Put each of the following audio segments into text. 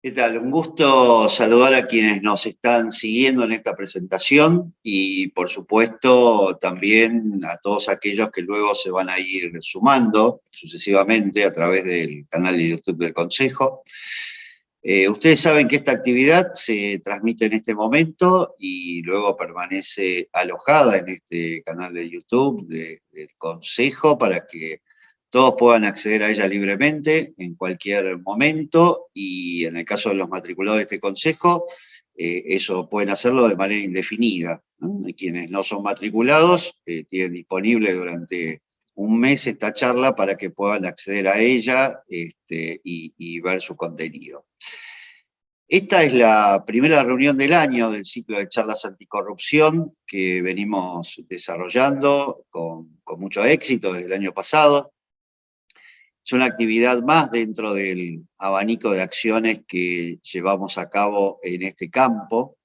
¿Qué tal? Un gusto saludar a quienes nos están siguiendo en esta presentación y, por supuesto, también a todos aquellos que luego se van a ir sumando sucesivamente a través del canal de YouTube del Consejo. Ustedes saben que esta actividad se transmite en este momento y luego permanece alojada en este canal de YouTube del Consejo para que todos puedan acceder a ella libremente en cualquier momento y en el caso de los matriculados de este consejo, eso pueden hacerlo de manera indefinida, ¿no? Y quienes no son matriculados tienen disponible durante un mes esta charla para que puedan acceder a ella y ver su contenido. Esta es la primera reunión del año del ciclo de charlas anticorrupción que venimos desarrollando con mucho éxito desde el año pasado. Es una actividad más dentro del abanico de acciones que llevamos a cabo en este campo.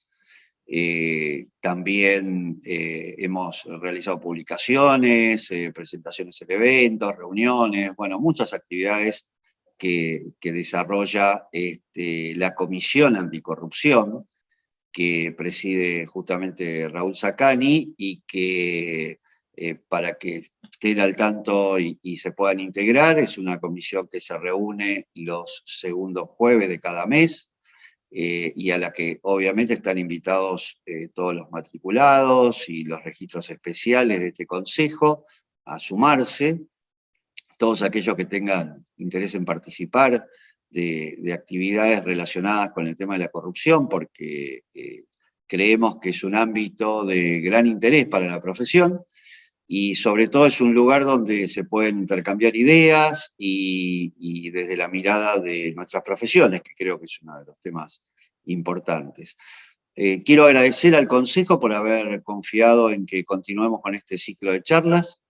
También hemos realizado publicaciones, presentaciones en eventos, reuniones, bueno, muchas actividades que desarrolla la Comisión Anticorrupción, que preside justamente Raúl Sacani y que para que estén al tanto y se puedan integrar, es una comisión que se reúne los segundos jueves de cada mes y a la que obviamente están invitados todos los matriculados y los registros especiales de este consejo a sumarse, todos aquellos que tengan interés en participar de actividades relacionadas con el tema de la corrupción, porque creemos que es un ámbito de gran interés para la profesión, y sobre todo es un lugar donde se pueden intercambiar ideas y desde la mirada de nuestras profesiones, que creo que es uno de los temas importantes. Quiero agradecer al Consejo por haber confiado en que continuemos con este ciclo de charlas,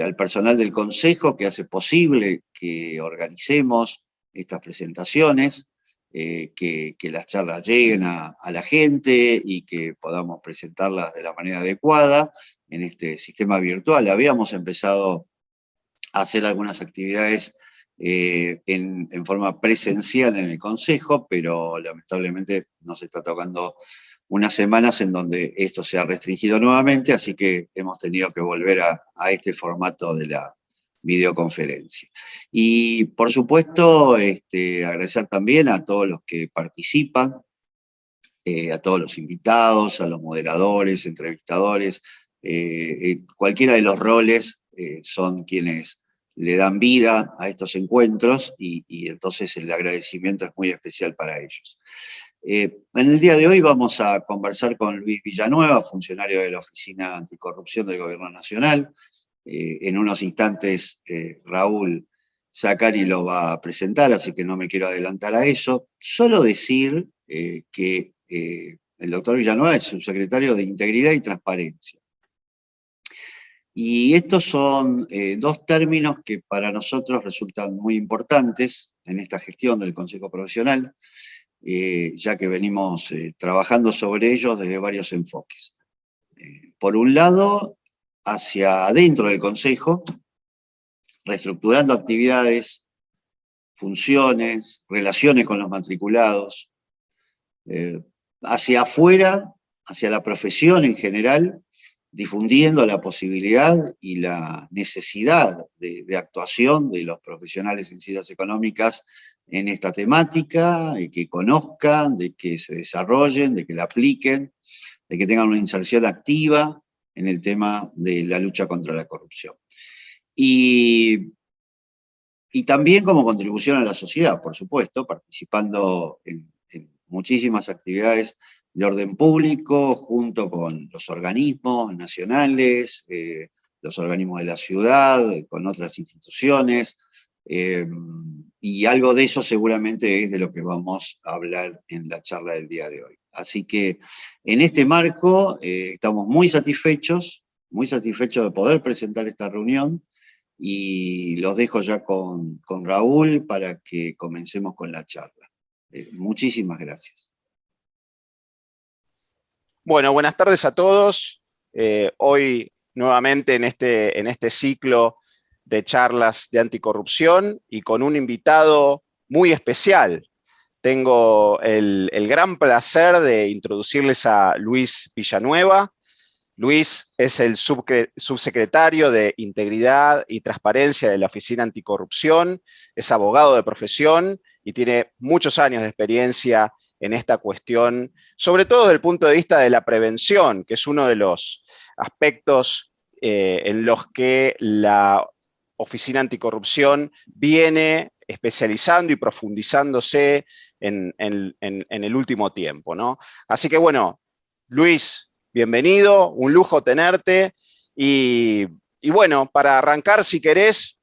al personal del Consejo que hace posible que organicemos estas presentaciones, que las charlas lleguen a la gente y que podamos presentarlas de la manera adecuada en este sistema virtual. Habíamos empezado a hacer algunas actividades en forma presencial en el Consejo, pero lamentablemente nos está tocando unas semanas en donde esto se ha restringido nuevamente, así que hemos tenido que volver a este formato de la videoconferencia. Y por supuesto, agradecer también a todos los que participan, a todos los invitados, a los moderadores, entrevistadores, cualquiera de los roles son quienes le dan vida a estos encuentros y entonces el agradecimiento es muy especial para ellos. En el día de hoy vamos a conversar con Luis Villanueva, funcionario de la Oficina Anticorrupción del Gobierno Nacional. En unos instantes Raúl Sacani lo va a presentar, así que no me quiero adelantar a eso. Solo decir que el doctor Villanueva es subsecretario de Integridad y Transparencia. Y estos son dos términos que para nosotros resultan muy importantes en esta gestión del Consejo Profesional, ya que venimos trabajando sobre ellos desde varios enfoques. Por un lado, hacia adentro del Consejo, reestructurando actividades, funciones, relaciones con los matriculados, hacia afuera, hacia la profesión en general, difundiendo la posibilidad y la necesidad de actuación de los profesionales en ciencias económicas en esta temática, y que conozcan, de que se desarrollen, de que la apliquen, de que tengan una inserción activa en el tema de la lucha contra la corrupción. Y también como contribución a la sociedad, por supuesto, participando en muchísimas actividades de orden público, junto con los organismos nacionales, los organismos de la ciudad, con otras instituciones, y algo de eso seguramente es de lo que vamos a hablar en la charla del día de hoy. Así que en este marco estamos muy satisfechos de poder presentar esta reunión, y los dejo ya con Raúl para que comencemos con la charla. Muchísimas gracias. Bueno, buenas tardes a todos. Hoy nuevamente en este ciclo de charlas de anticorrupción y con un invitado muy especial. tengo el gran placer de introducirles a Luis Villanueva. Luis es el subsecretario de Integridad y Transparencia de la Oficina Anticorrupción, es abogado de profesión y tiene muchos años de experiencia en esta cuestión, sobre todo desde el punto de vista de la prevención, que es uno de los aspectos en los que la Oficina Anticorrupción viene especializando y profundizándose en el último tiempo, ¿no? Así que bueno, Luis, bienvenido, un lujo tenerte. Y bueno, para arrancar, si querés,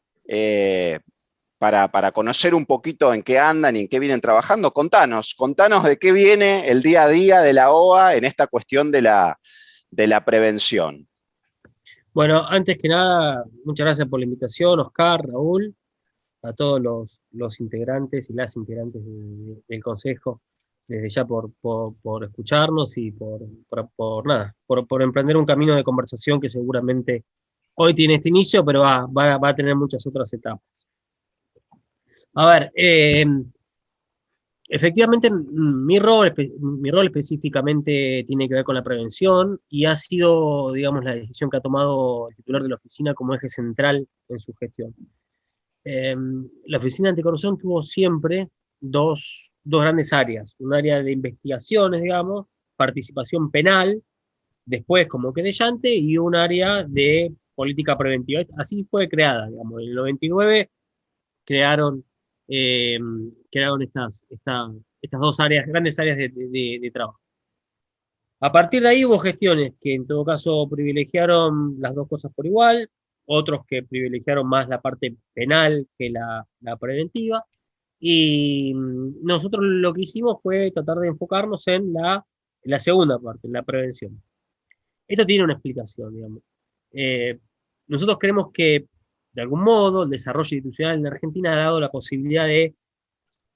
para conocer un poquito en qué andan y en qué vienen trabajando, contanos de qué viene el día a día de la OA en esta cuestión de la prevención. Bueno, antes que nada, muchas gracias por la invitación, Oscar, Raúl, a todos los integrantes y las integrantes del Consejo, desde ya por escucharnos y por emprender un camino de conversación que seguramente hoy tiene este inicio, pero va a tener muchas otras etapas. A ver, efectivamente mi rol específicamente tiene que ver con la prevención y ha sido, digamos, la decisión que ha tomado el titular de la oficina como eje central en su gestión. La Oficina Anticorrupción tuvo siempre dos grandes áreas, un área de investigaciones, digamos, participación penal, después como querellante, y un área de política preventiva. Así fue creada, digamos, en el 99 crearon, crearon estas dos áreas, grandes áreas de trabajo. A partir de ahí hubo gestiones que en todo caso privilegiaron las dos cosas por igual, otros que privilegiaron más la parte penal que la preventiva, y nosotros lo que hicimos fue tratar de enfocarnos en la segunda parte, en la prevención. Esto tiene una explicación, digamos. Nosotros creemos que, de algún modo, el desarrollo institucional en Argentina ha dado la posibilidad de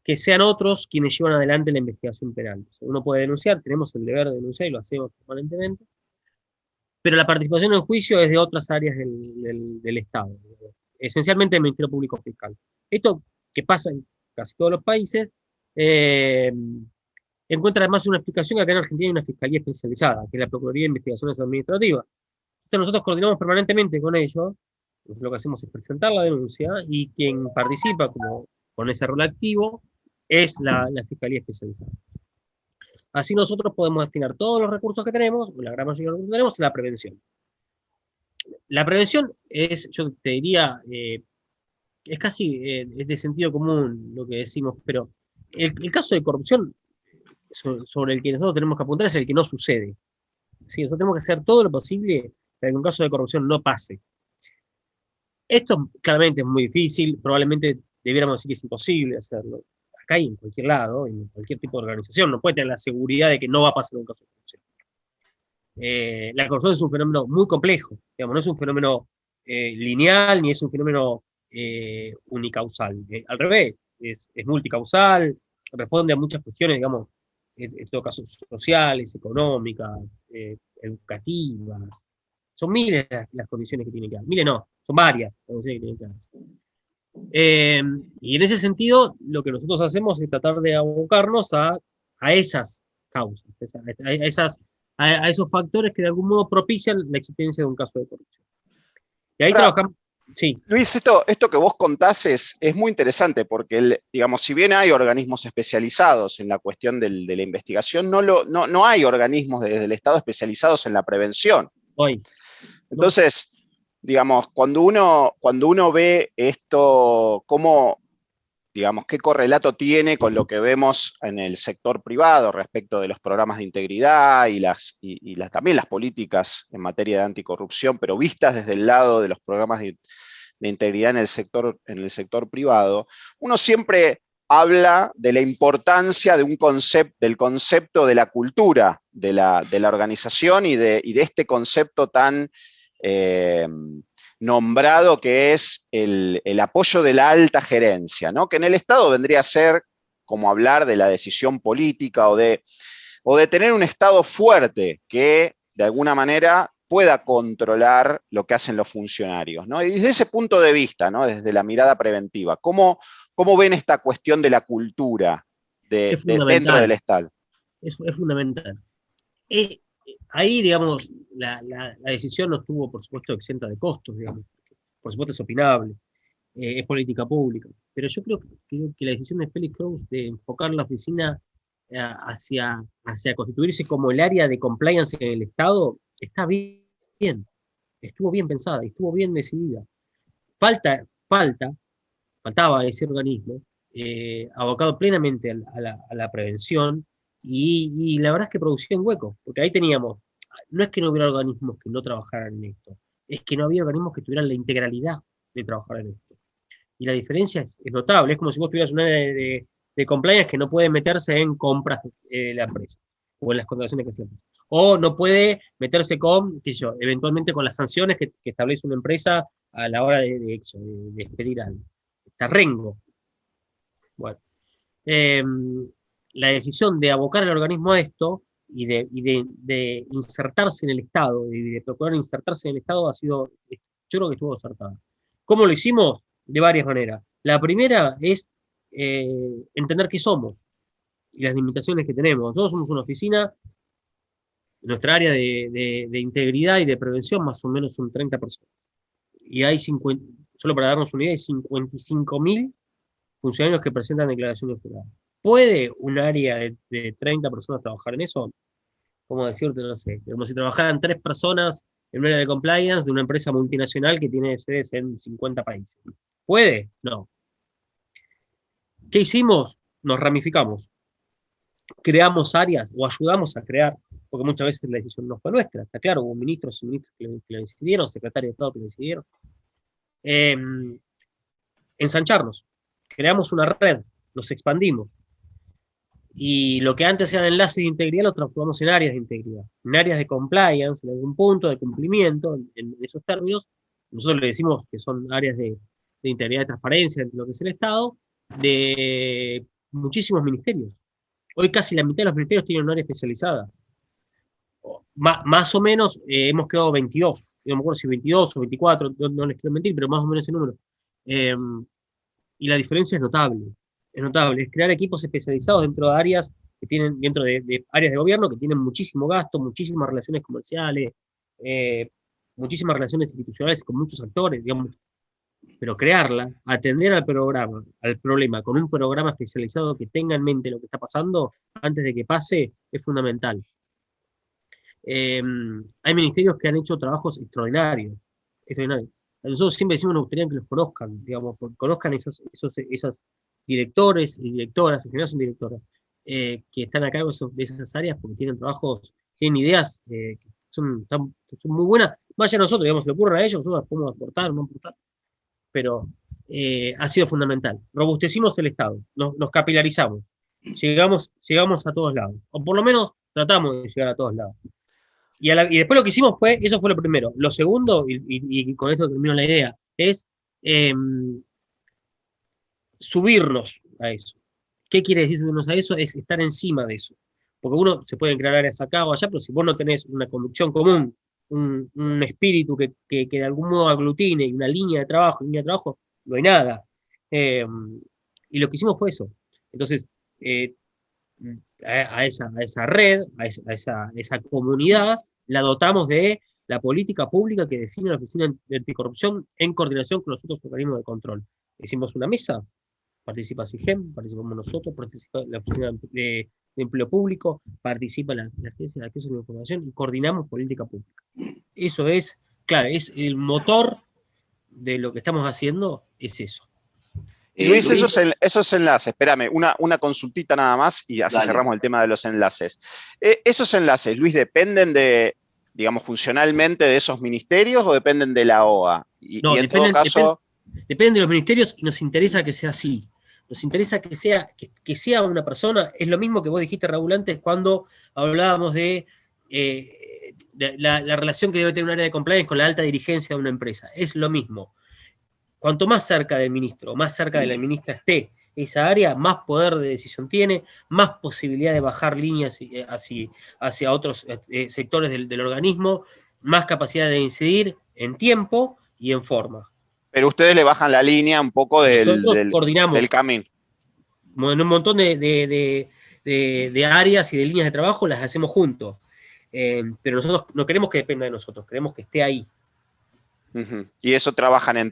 que sean otros quienes llevan adelante la investigación penal. Uno puede denunciar, tenemos el deber de denunciar y lo hacemos permanentemente, pero la participación en el juicio es de otras áreas del Estado, esencialmente el Ministerio Público Fiscal. Esto que pasa en casi todos los países, encuentra además una explicación que acá en Argentina hay una fiscalía especializada, que es la Procuraduría de Investigaciones Administrativas. Entonces nosotros coordinamos permanentemente con ellos, lo que hacemos es presentar la denuncia y quien participa con ese rol activo es la Fiscalía Especializada. Así nosotros podemos destinar todos los recursos que tenemos, o la gran mayoría de los recursos que tenemos, a la prevención. La prevención es, yo te diría, es casi es de sentido común lo que decimos, pero el caso de corrupción sobre el que nosotros tenemos que apuntar es el que no sucede. ¿Sí? Nosotros tenemos que hacer todo lo posible para que un caso de corrupción no pase. Esto claramente es muy difícil, probablemente debiéramos decir que es imposible hacerlo. Acá y en cualquier lado, en cualquier tipo de organización, no puede tener la seguridad de que no va a pasar un caso de corrupción. La corrupción es un fenómeno muy complejo, digamos, no es un fenómeno lineal ni es un fenómeno unicausal. Al revés, es multicausal, responde a muchas cuestiones, digamos, en todo caso sociales, económicas, educativas. Son miles las condiciones que tienen que dar. Miles no, son varias las condiciones que tienen que darse. Y en ese sentido, lo que nosotros hacemos es tratar de abocarnos a esas causas, a esos factores que de algún modo propician la existencia de un caso de corrupción. Y ahí trabajamos. Sí. Luis, esto que vos contás es muy interesante porque, digamos, si bien hay organismos especializados en la cuestión de la investigación, no hay organismos desde el Estado especializados en la prevención. Hoy. Entonces, digamos, cuando uno ve esto, cómo, digamos, qué correlato tiene con lo que vemos en el sector privado respecto de los programas de integridad y también las políticas en materia de anticorrupción, pero vistas desde el lado de los programas de integridad en el sector privado, uno siempre habla de la importancia del concepto de la cultura de la organización y de este concepto tan nombrado que es el apoyo de la alta gerencia, ¿no? Que en el Estado vendría a ser como hablar de la decisión política o de tener un Estado fuerte que de alguna manera pueda controlar lo que hacen los funcionarios, ¿no? Y desde ese punto de vista, ¿no? Desde la mirada preventiva, ¿cómo ven esta cuestión de la cultura dentro del Estado. Es fundamental. Ahí, digamos, la decisión no estuvo, por supuesto, exenta de costos, digamos. Por supuesto es opinable, es política pública. Pero yo creo que la decisión de Félix Kraus de enfocar la oficina hacia constituirse como el área de compliance en el Estado, está bien. Estuvo bien pensada, estuvo bien decidida. Faltaba ese organismo abocado plenamente a la prevención y la verdad es que producía un hueco, porque ahí teníamos, no es que no hubiera organismos que no trabajaran en esto, es que no había organismos que tuvieran la integralidad de trabajar en esto. Y la diferencia es notable, es como si vos tuvieras una área de compliance que no puede meterse en compras de la empresa, o en las contrataciones que hace la empresa. O no puede meterse con, qué sé yo, eventualmente con las sanciones que establece una empresa a la hora de expedir algo. Está rengo. Bueno. La decisión de abocar al organismo a esto y de insertarse en el Estado, y de procurar insertarse en el Estado, yo creo que estuvo acertada. ¿Cómo lo hicimos? De varias maneras. La primera es entender qué somos y las limitaciones que tenemos. Nosotros somos una oficina, nuestra área de integridad y de prevención más o menos son 30 personas. Y hay solo para darnos una idea, hay 55.000 funcionarios que presentan declaraciones juradas. ¿Puede un área de 30 personas trabajar en eso? ¿Cómo decirte? No sé. Como si trabajaran 3 personas en un área de compliance de una empresa multinacional que tiene sedes en 50 países. ¿Puede? No. ¿Qué hicimos? Nos ramificamos. Creamos áreas o ayudamos a crear, porque muchas veces la decisión no fue nuestra. Está claro, hubo ministros y ministros que lo decidieron, secretarios de Estado que lo decidieron. Ensancharnos. Creamos una red, nos expandimos. Y lo que antes eran enlaces de integridad lo transformamos en áreas de integridad, en áreas de compliance, en algún punto de cumplimiento, en esos términos. Nosotros le decimos que son áreas de integridad y transparencia entre lo que es el Estado, de muchísimos ministerios. Hoy casi la mitad de los ministerios tienen un área especializada. Más o menos hemos creado 22, no me acuerdo si 22 o 24, no les quiero mentir, pero más o menos ese número. Y la diferencia es notable. Es crear equipos especializados dentro de áreas que tienen, dentro de áreas de gobierno que tienen muchísimo gasto, muchísimas relaciones comerciales, muchísimas relaciones institucionales con muchos actores, digamos. Pero crearla, atender al problema con un programa especializado que tenga en mente lo que está pasando antes de que pase, es fundamental. Hay ministerios que han hecho trabajos extraordinarios. Nosotros siempre decimos que nos gustaría que los conozcan, digamos, conozcan esos directores y directoras, en general son directoras, que están a cargo de esas áreas porque tienen trabajos, tienen ideas que son muy buenas. Más allá de nosotros, digamos, se le ocurren a ellos, nosotros las podemos aportar o no aportar, pero ha sido fundamental. Robustecimos el Estado, nos capilarizamos, llegamos a todos lados, o por lo menos tratamos de llegar a todos lados. Y después lo que hicimos eso fue lo primero. Lo segundo, y con esto termino la idea, es subirnos a eso. ¿Qué quiere decir subirnos a eso? Es estar encima de eso. Porque uno se puede crear áreas acá o allá, pero si vos no tenés una conducción común, un espíritu que de algún modo aglutine, y una línea de trabajo, no hay nada. Y lo que hicimos fue eso. Entonces, a esa red, a esa comunidad, la dotamos de la política pública que define la Oficina de Anticorrupción en coordinación con los otros organismos de control. Hicimos una mesa, participa SIGEM, participamos nosotros, participa la Oficina de Empleo Público, participa la Agencia de Acceso a la Información y coordinamos política pública. Eso es, claro, es el motor de lo que estamos haciendo, es eso. Luis, esos enlaces, espérame, una consultita nada más y así cerramos el tema de los enlaces. ¿Esos enlaces, Luis, dependen de, digamos, funcionalmente de esos ministerios o dependen de la OA? No, en todo caso... Dependen de los ministerios y nos interesa que sea así. Nos interesa que sea una persona. Es lo mismo que vos dijiste, Raúl, antes cuando hablábamos de la relación que debe tener un área de compliance con la alta dirigencia de una empresa. Es lo mismo. Cuanto más cerca del ministro, más cerca de la ministra esté esa área, más poder de decisión tiene, más posibilidad de bajar líneas hacia otros sectores del organismo, más capacidad de incidir en tiempo y en forma. Pero ustedes le bajan la línea un poco del camino. en un montón de áreas y de líneas de trabajo las hacemos juntos. Pero nosotros no queremos que dependa de nosotros, queremos que esté ahí. Y eso trabajan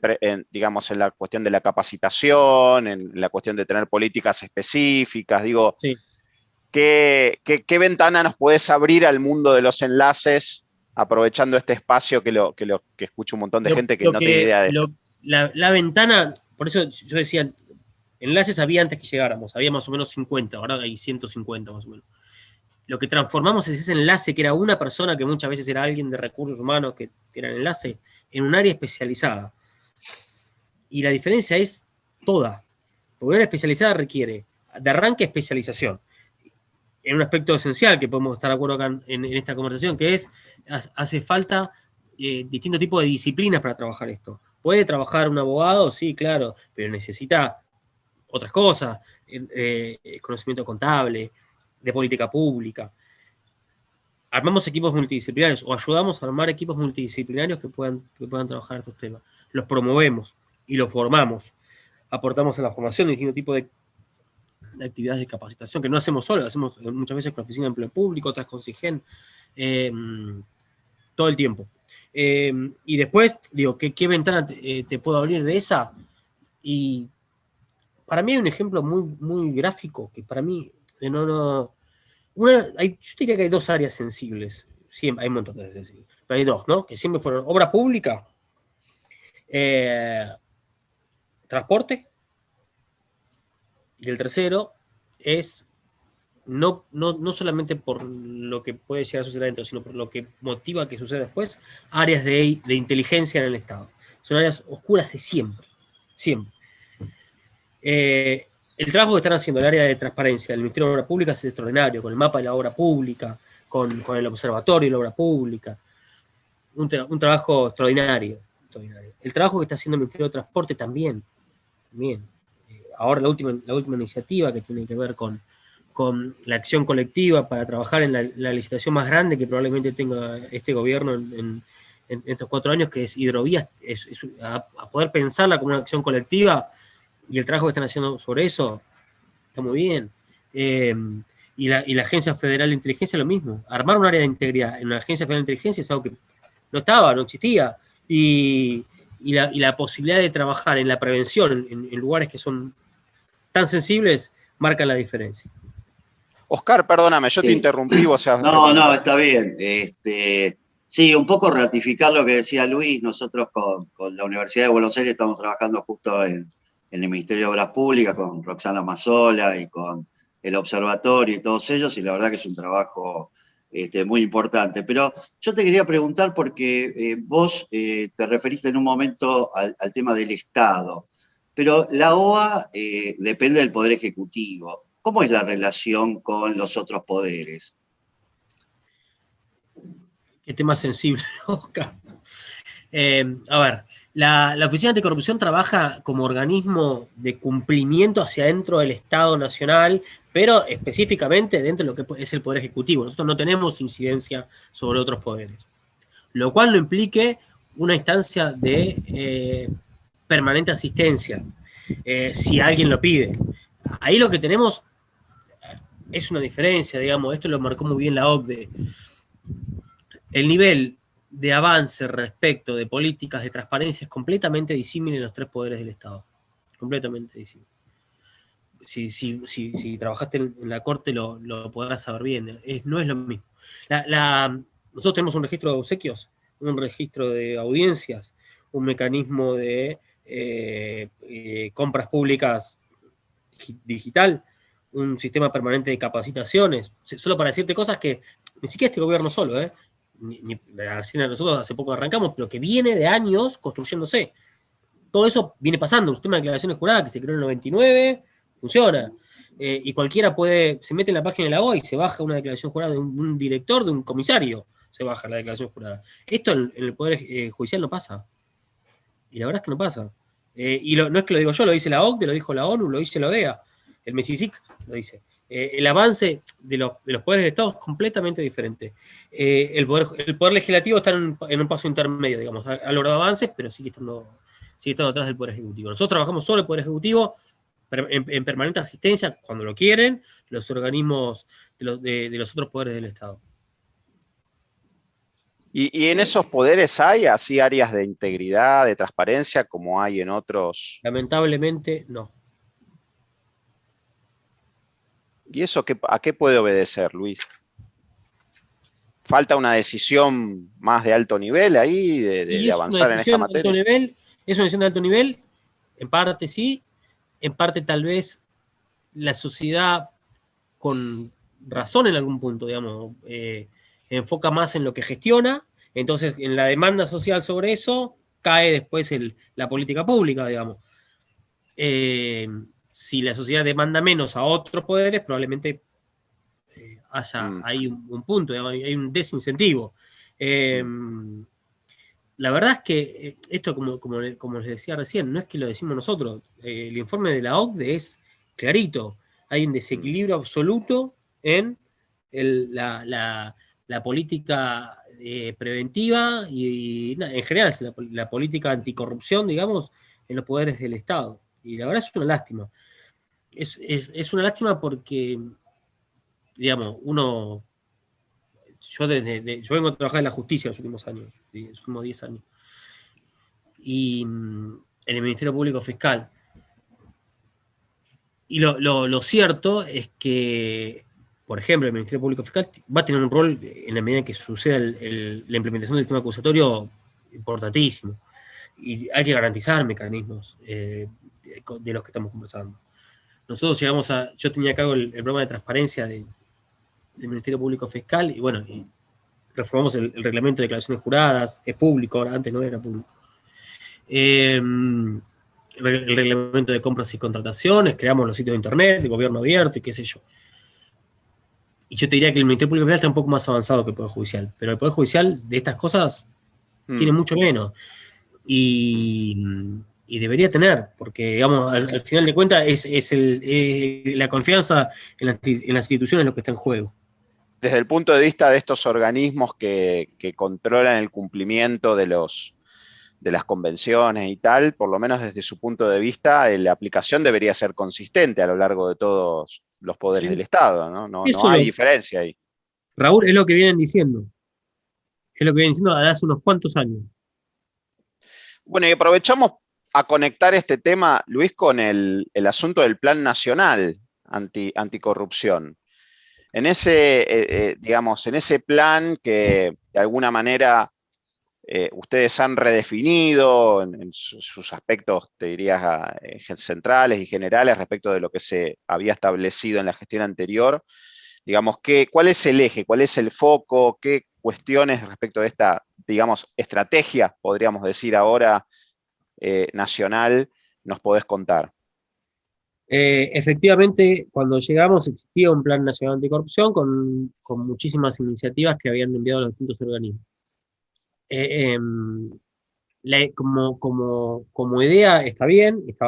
digamos, en la cuestión de la capacitación, en la cuestión de tener políticas específicas. Digo, Sí. ¿qué ventana nos puedes abrir al mundo de los enlaces, aprovechando este espacio que escucho un montón de gente que no tiene idea de esto? La ventana, por eso yo decía, enlaces había antes que llegáramos, había más o menos 50, ahora hay 150 más o menos. Lo que transformamos es ese enlace que era una persona, que muchas veces era alguien de recursos humanos que era el enlace, en un área especializada. Y la diferencia es toda. Porque una área especializada requiere de arranque especialización. En un aspecto esencial que podemos estar de acuerdo acá en esta conversación, que es, hace falta distintos tipos de disciplinas para trabajar esto. ¿Puede trabajar un abogado? Sí, claro, pero necesita otras cosas, conocimiento contable, de política pública. Armamos equipos multidisciplinarios o ayudamos a armar equipos multidisciplinarios que puedan trabajar estos temas. Los promovemos y los formamos. Aportamos a la formación de distintos tipos de actividades de capacitación que no hacemos solos, hacemos muchas veces con la Oficina de Empleo Público, otras con SIGEN, todo el tiempo. Y después, digo, ¿qué ventana te puedo abrir de esa? Y para mí hay un ejemplo muy, muy gráfico, que para mí, yo diría que hay dos áreas sensibles. Siempre, hay un montón de áreas sensibles, pero hay dos, ¿no? Que siempre fueron obra pública, transporte, y el tercero es no solamente por lo que puede llegar a suceder adentro, sino por lo que motiva que suceda después, áreas de inteligencia en el Estado. Son áreas oscuras de siempre, siempre. El trabajo que están haciendo el área de transparencia del Ministerio de Obra Pública es extraordinario, con el mapa de la obra pública, con el observatorio de la obra pública, un trabajo extraordinario. El trabajo que está haciendo el Ministerio de Transporte también. Ahora la última iniciativa que tiene que ver con la acción colectiva para trabajar en la licitación más grande que probablemente tenga este gobierno en estos 4 años, que es hidrovías, a poder pensarla como una acción colectiva, y el trabajo que están haciendo sobre eso está muy bien. Y la Agencia Federal de Inteligencia lo mismo. Armar un área de integridad en la Agencia Federal de Inteligencia es algo que no existía. Y la posibilidad de trabajar en la prevención en lugares que son tan sensibles marca la diferencia. Oscar, perdóname, yo te interrumpí, vos seas... No, está bien. Sí, un poco ratificar lo que decía Luis. Nosotros con la Universidad de Buenos Aires estamos trabajando justo en el Ministerio de Obras Públicas, con Roxana Mazzola y con el Observatorio y todos ellos, y la verdad que es un trabajo muy importante. Pero yo te quería preguntar, porque vos te referiste en un momento al tema del Estado, pero la OA depende del Poder Ejecutivo. ¿Cómo es la relación con los otros poderes? Qué tema sensible, Oscar. A ver, la Oficina Anticorrupción trabaja como organismo de cumplimiento hacia dentro del Estado Nacional, pero específicamente dentro de lo que es el Poder Ejecutivo. Nosotros no tenemos incidencia sobre otros poderes, lo cual no implique una instancia de permanente asistencia, si alguien lo pide. Ahí lo que tenemos es una diferencia, digamos, esto lo marcó muy bien la OCDE. El nivel de avance respecto de políticas de transparencia es completamente disímil en los 3 poderes del Estado. Completamente disímil. Si trabajaste en la Corte lo podrás saber bien. No es lo mismo. Nosotros tenemos un registro de obsequios, un registro de audiencias, un mecanismo de compras públicas digital, un sistema permanente de capacitaciones, solo para decirte cosas que ni siquiera este gobierno solo, nosotros hace poco arrancamos, pero que viene de años construyéndose. Todo eso viene pasando, un sistema de declaraciones juradas que se creó en el 99, funciona. Y cualquiera se mete en la página de la OA y se baja una declaración jurada de un director, de un comisario, se baja la declaración jurada. Esto en el Poder Judicial no pasa. Y la verdad es que no pasa. Y no es que lo digo yo, lo dice la OCDE, lo dijo la ONU, lo dice la OEA, el MESISIC lo dice. El avance de los poderes del Estado es completamente diferente. El poder legislativo está en un paso intermedio, digamos, ha logrado avances, pero sigue estando atrás del Poder Ejecutivo. Nosotros trabajamos sobre el Poder Ejecutivo en permanente asistencia, cuando lo quieren, los organismos de los otros poderes del Estado. ¿Y en esos poderes hay así áreas de integridad, de transparencia, como hay en otros? Lamentablemente, no. ¿Y eso a qué puede obedecer, Luis? ¿Falta una decisión más de alto nivel ahí, de avanzar en esta materia? Es una decisión de alto nivel, en parte sí, en parte tal vez la sociedad, con razón en algún punto, digamos, enfoca más en lo que gestiona, entonces en la demanda social sobre eso cae después la política pública, digamos. Si la sociedad demanda menos a otros poderes, probablemente hay un punto, digamos, hay un desincentivo. La verdad es que esto, como les decía recién, no es que lo decimos nosotros, el informe de la OCDE es clarito, hay un desequilibrio absoluto en la política preventiva y en general la política anticorrupción, digamos, en los poderes del Estado. Y la verdad es una lástima. Es una lástima porque, digamos, yo vengo a trabajar en la justicia los últimos años, los últimos 10 años. Y en el Ministerio Público Fiscal. Y lo cierto es que, por ejemplo, el Ministerio Público Fiscal va a tener un rol en la medida en que suceda la implementación del sistema acusatorio importantísimo. Y hay que garantizar mecanismos de los que estamos conversando. Nosotros yo tenía a cargo el programa de transparencia del Ministerio Público Fiscal y bueno, reformamos el reglamento de declaraciones juradas, es público, ahora antes no era público. El reglamento de compras y contrataciones, creamos los sitios de internet, de gobierno abierto y qué sé yo. Y yo te diría que el Ministerio Público Fiscal está un poco más avanzado que el Poder Judicial, pero el Poder Judicial de estas cosas tiene mucho menos. Y debería tener, porque digamos, al final de cuentas es la confianza en las instituciones lo que está en juego. Desde el punto de vista de estos organismos que controlan el cumplimiento de las convenciones y tal, por lo menos desde su punto de vista, la aplicación debería ser consistente a lo largo de todos los poderes del Estado, ¿no? No hay diferencia ahí. Raúl, es lo que vienen diciendo. Es lo que vienen diciendo desde hace unos cuantos años. Bueno, y aprovechamos a conectar este tema, Luis, con el asunto del Plan Nacional Anticorrupción. En ese, digamos, en ese plan que de alguna manera ustedes han redefinido en sus aspectos, te diría, centrales y generales respecto de lo que se había establecido en la gestión anterior, digamos, ¿cuál es el eje, cuál es el foco, qué cuestiones respecto de esta, digamos, estrategia, podríamos decir ahora, nacional, nos podés contar? Efectivamente, cuando llegamos existía un Plan Nacional Anticorrupción con muchísimas iniciativas que habían enviado los distintos organismos. Como idea estaba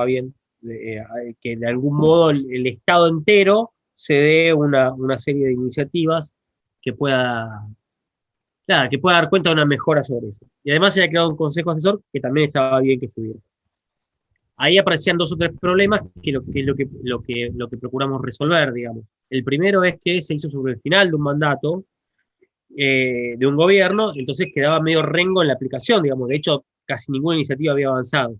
bien, que de algún modo el Estado entero se dé una serie de iniciativas que pueda dar cuenta de una mejora sobre eso. Y además se había creado un consejo asesor que también estaba bien que estuviera. Ahí aparecían 2 o 3 problemas que es lo que procuramos resolver, digamos. El primero es que se hizo sobre el final de un mandato de un gobierno, entonces quedaba medio rengo en la aplicación, digamos. De hecho, casi ninguna iniciativa había avanzado.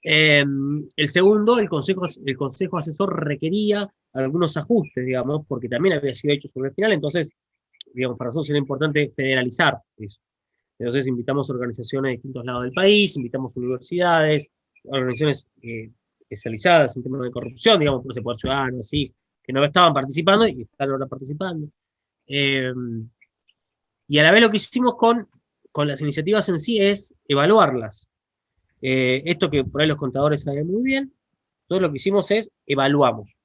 El segundo, el consejo asesor requería algunos ajustes, digamos, porque también había sido hecho sobre el final, entonces, digamos, para nosotros era importante federalizar eso. Entonces invitamos organizaciones de distintos lados del país, invitamos universidades, organizaciones especializadas en temas de corrupción, digamos, por ese Poder Ciudadano, así, que no estaban participando y están ahora participando. Y a la vez lo que hicimos con las iniciativas en sí es evaluarlas. Esto que por ahí los contadores saben muy bien, todo lo que hicimos es evaluamos.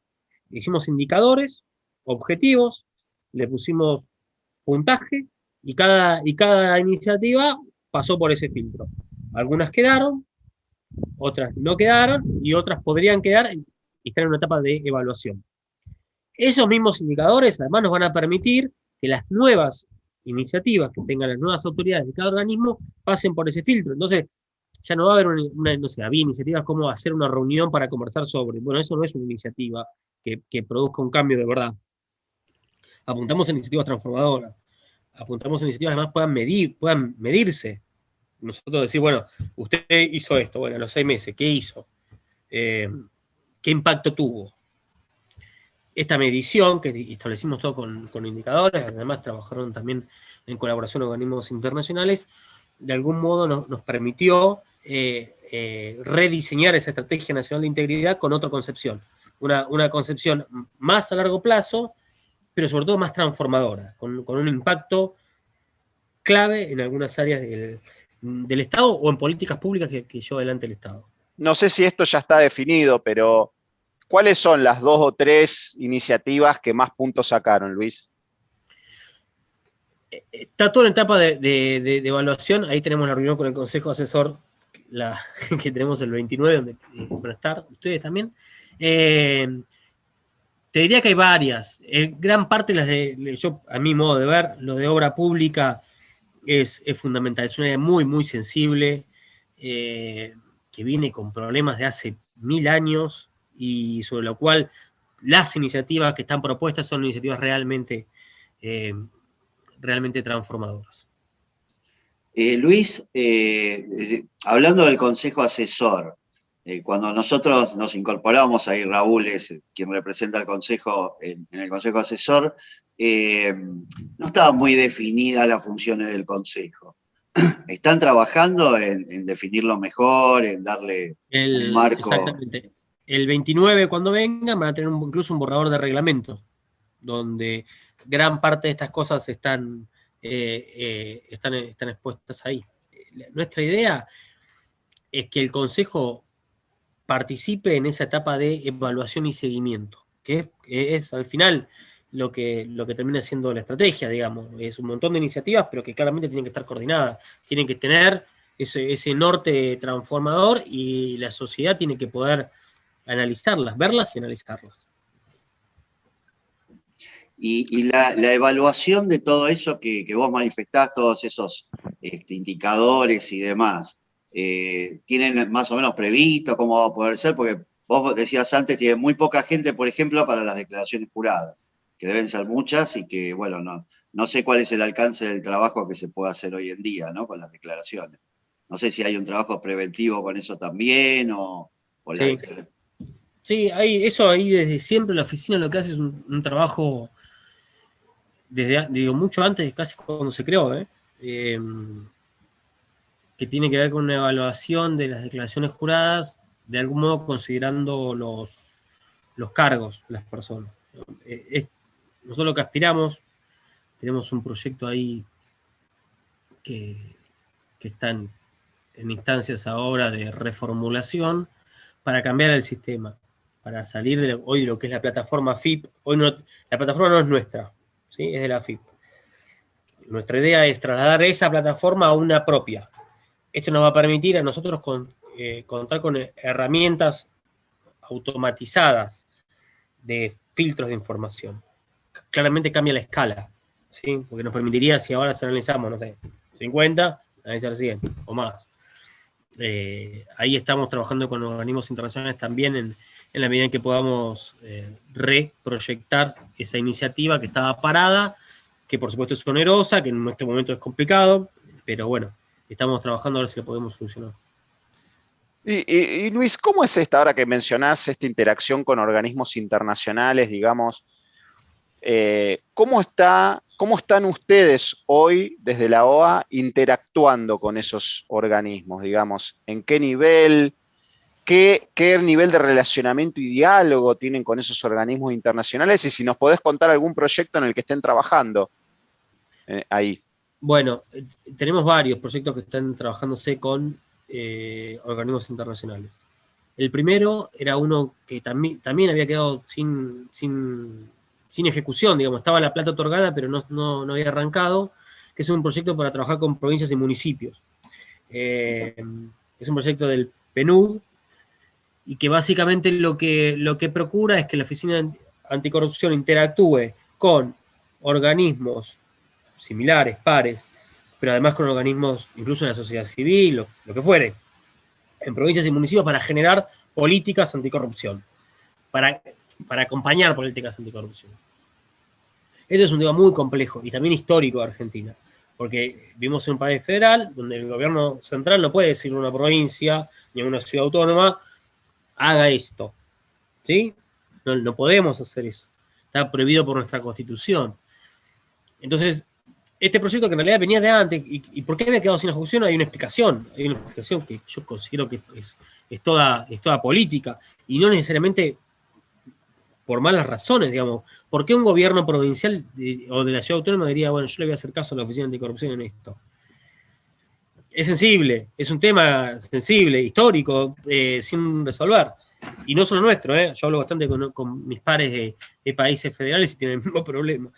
Hicimos indicadores, objetivos, le pusimos puntaje, y cada iniciativa pasó por ese filtro. Algunas quedaron, otras no quedaron, y otras podrían quedar y están en una etapa de evaluación. Esos mismos indicadores además nos van a permitir que las nuevas iniciativas que tengan las nuevas autoridades de cada organismo pasen por ese filtro. Entonces, ya no va a haber no sé, había iniciativas como hacer una reunión para conversar sobre, bueno, eso no es una iniciativa que produzca un cambio de verdad. Apuntamos a iniciativas transformadoras, apuntamos a iniciativas que además puedan medirse. Nosotros decir, bueno, usted hizo esto, bueno, a los 6 meses, ¿qué hizo? ¿Qué impacto tuvo? Esta medición, que establecimos todo con indicadores, además trabajaron también en colaboración con organismos internacionales, de algún modo nos permitió rediseñar esa Estrategia Nacional de Integridad con otra concepción. Una concepción más a largo plazo, pero sobre todo más transformadora, con un impacto clave en algunas áreas del Estado o en políticas públicas que lleva adelante el Estado. No sé si esto ya está definido, pero ¿cuáles son las 2 o 3 iniciativas que más puntos sacaron, Luis? Está todo en etapa de evaluación. Ahí tenemos la reunión con el Consejo Asesor, que tenemos el 29, donde van a estar ustedes también. Te diría que hay varias. Gran parte de las yo, a mi modo de ver, lo de obra pública es fundamental. Es una área muy, muy sensible, que viene con problemas de hace 1000 años y sobre lo cual las iniciativas que están propuestas son iniciativas realmente transformadoras. Luis, hablando del Consejo Asesor, cuando nosotros nos incorporamos, ahí Raúl es quien representa al Consejo en el Consejo Asesor, no estaban muy definidas las funciones del Consejo. ¿Están trabajando en definirlo mejor, en darle un marco? Exactamente. El 29, cuando vengan, van a tener incluso un borrador de reglamento, donde gran parte de estas cosas están expuestas ahí. Nuestra idea es que el Consejo participe en esa etapa de evaluación y seguimiento, que es al final lo que termina siendo la estrategia, digamos. Es un montón de iniciativas, pero que claramente tienen que estar coordinadas, tienen que tener ese norte transformador y la sociedad tiene que poder analizarlas, verlas y analizarlas. Y la evaluación de todo eso que vos manifestás, todos esos indicadores y demás, ¿tienen más o menos previsto cómo va a poder ser? Porque vos decías antes, tiene muy poca gente, por ejemplo, para las declaraciones juradas, que deben ser muchas y que, bueno, no sé cuál es el alcance del trabajo que se puede hacer hoy en día, ¿no? Con las declaraciones. No sé si hay un trabajo preventivo con eso también o sí. Sí, eso ahí desde siempre la oficina lo que hace es un trabajo desde mucho antes, casi cuando se creó, que tiene que ver con una evaluación de las declaraciones juradas, de algún modo considerando los cargos de las personas. Nosotros lo que aspiramos, tenemos un proyecto ahí que está en instancias ahora de reformulación para cambiar el sistema, para salir hoy de lo que es la plataforma FIP. Hoy la plataforma no es nuestra, ¿sí? Es de la FIP. Nuestra idea es trasladar esa plataforma a una propia. Esto nos va a permitir a nosotros contar con herramientas automatizadas de filtros de información. Claramente cambia la escala, ¿sí? Porque nos permitiría, si ahora analizamos, no sé, 50, analizar 100 o más. Ahí estamos trabajando con organismos internacionales también en la medida en que podamos reproyectar esa iniciativa que estaba parada, que por supuesto es onerosa, que en este momento es complicado, pero bueno, estamos trabajando a ver si lo podemos solucionar. Y Luis, ¿cómo es ahora que mencionás esta interacción con organismos internacionales, digamos? ¿Cómo están ustedes hoy desde la OA interactuando con esos organismos, digamos? ¿En qué nivel? ¿Qué nivel de relacionamiento y diálogo tienen con esos organismos internacionales? Y si nos podés contar algún proyecto en el que estén trabajando ahí. Bueno, tenemos varios proyectos que están trabajándose con organismos internacionales. El primero era uno que también había quedado sin ejecución, digamos, estaba la plata otorgada, pero no había arrancado, que es un proyecto para trabajar con provincias y municipios. Es un proyecto del PNUD, y que básicamente lo que procura es que la Oficina Anticorrupción interactúe con organismos similares, pares, pero además con organismos, incluso de la sociedad civil, lo que fuere, en provincias y municipios para generar políticas anticorrupción, para acompañar políticas anticorrupción. Este es un tema muy complejo y también histórico de Argentina, porque vivimos en un país federal donde el gobierno central no puede decirle a una provincia ni a una ciudad autónoma, haga esto, ¿sí? No podemos hacer eso. Está prohibido por nuestra Constitución. Entonces, este proyecto que en realidad venía de antes, ¿y por qué había quedado sin ejecución? Hay una explicación que yo considero que es toda política, y no necesariamente por malas razones, digamos. ¿Por qué un gobierno provincial o de la ciudad autónoma diría, bueno, yo le voy a hacer caso a la Oficina Anticorrupción en esto? Es sensible, es un tema sensible, histórico, sin resolver. Y no solo nuestro, yo hablo bastante con mis pares de países federales y tienen el mismo problema.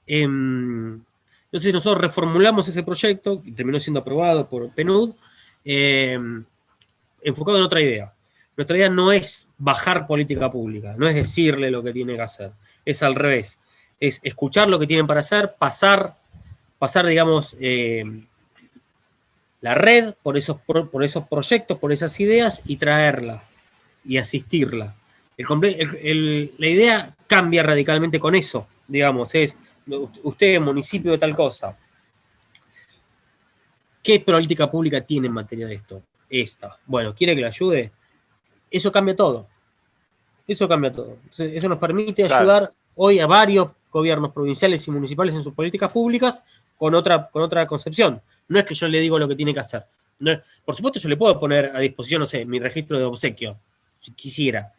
Entonces nosotros reformulamos ese proyecto, y terminó siendo aprobado por PNUD, enfocado en otra idea. Nuestra idea no es bajar política pública, no es decirle lo que tiene que hacer, es al revés, es escuchar lo que tienen para hacer, pasar digamos, la red por esos proyectos, por esas ideas, y traerla, y asistirla. La idea cambia radicalmente con eso, digamos, es, usted, municipio de tal cosa, ¿qué política pública tiene en materia de esto? Esta. Bueno, ¿quiere que la ayude? Eso cambia todo. Eso cambia todo. Entonces, eso nos permite ayudar hoy a varios gobiernos provinciales y municipales en sus políticas públicas con otra concepción. No es que yo le digo lo que tiene que hacer. No es, por supuesto, yo le puedo poner a disposición, no sé, mi registro de obsequio, si quisiera.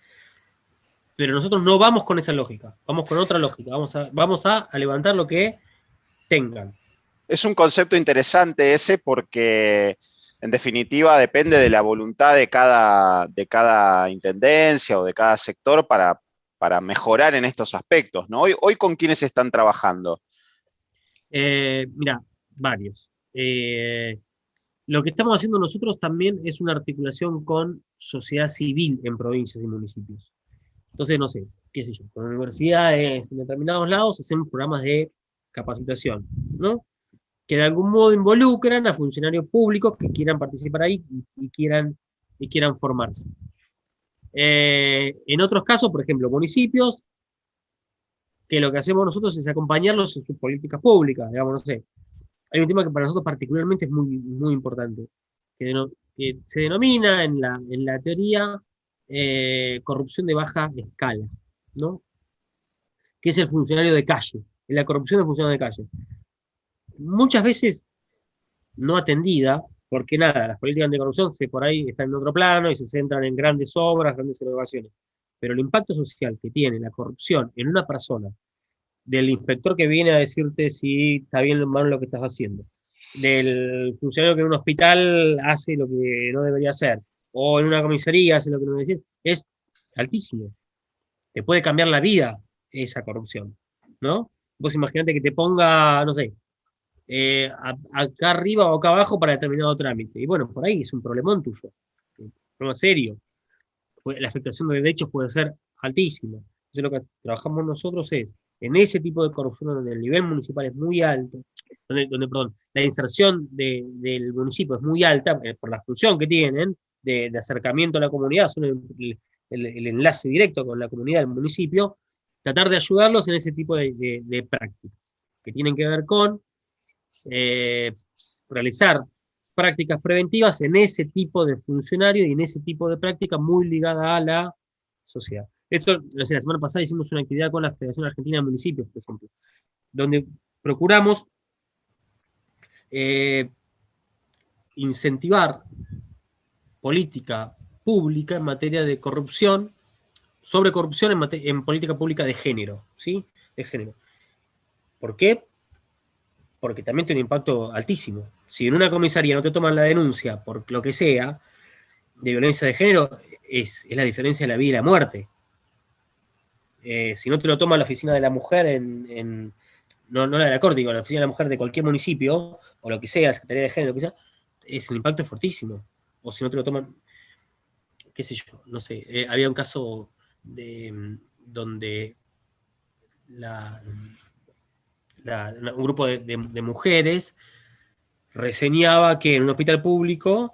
Pero nosotros no vamos con esa lógica, vamos con otra lógica. Vamos a levantar lo que tengan. Es un concepto interesante ese porque, en definitiva, depende de la voluntad de cada intendencia o de cada sector para mejorar en estos aspectos, ¿no? Hoy ¿con quiénes están trabajando? Mira, varios. Lo que estamos haciendo nosotros también es una articulación con sociedad civil en provincias y municipios. Entonces, no sé, qué sé yo, con universidades en determinados lados hacemos programas de capacitación, ¿no? Que de algún modo involucran a funcionarios públicos que quieran participar ahí y quieran formarse. En otros casos, por ejemplo, municipios, que lo que hacemos nosotros es acompañarlos en sus políticas públicas, digamos, no sé. Hay un tema que para nosotros particularmente es muy, muy importante, que se denomina en la teoría corrupción de baja escala, ¿no? Que es el funcionario de calle, la corrupción del funcionario de calle. Muchas veces no atendida, porque nada, las políticas de corrupción por ahí están en otro plano y se centran en grandes obras, grandes erogaciones. Pero el impacto social que tiene la corrupción en una persona, del inspector que viene a decirte si está bien o mal lo que estás haciendo, del funcionario que en un hospital hace lo que no debería hacer, o en una comisaría hace lo que no debería hacer, es altísimo. Te puede cambiar la vida esa corrupción, ¿no? Vos imaginate que te ponga, no sé, acá arriba o acá abajo para determinado trámite. Y bueno, por ahí es un problemón tuyo, un problema serio. La afectación de derechos puede ser altísima. Entonces lo que trabajamos nosotros es, en ese tipo de corrupción donde el nivel municipal es muy alto, donde la inserción del municipio es muy alta, por la función que tienen de acercamiento a la comunidad, son el enlace directo con la comunidad del municipio, tratar de ayudarlos en ese tipo de prácticas, que tienen que ver con realizar prácticas preventivas en ese tipo de funcionario y en ese tipo de práctica muy ligada a la sociedad. Esto, no sé, la semana pasada hicimos una actividad con la Federación Argentina de Municipios, por ejemplo, donde procuramos incentivar política pública en materia de corrupción, sobre corrupción en política pública de género, ¿sí? De género. ¿Por qué? Porque también tiene un impacto altísimo. Si en una comisaría no te toman la denuncia por lo que sea, de violencia de género, es la diferencia de la vida y la muerte. Si no te lo toma la oficina de la mujer no la de la corte, digo, la oficina de la mujer de cualquier municipio, o lo que sea, la Secretaría de Género, lo que sea, el impacto es fortísimo. O si no te lo toman, qué sé yo, no sé, había un caso donde un grupo de mujeres reseñaba que en un hospital público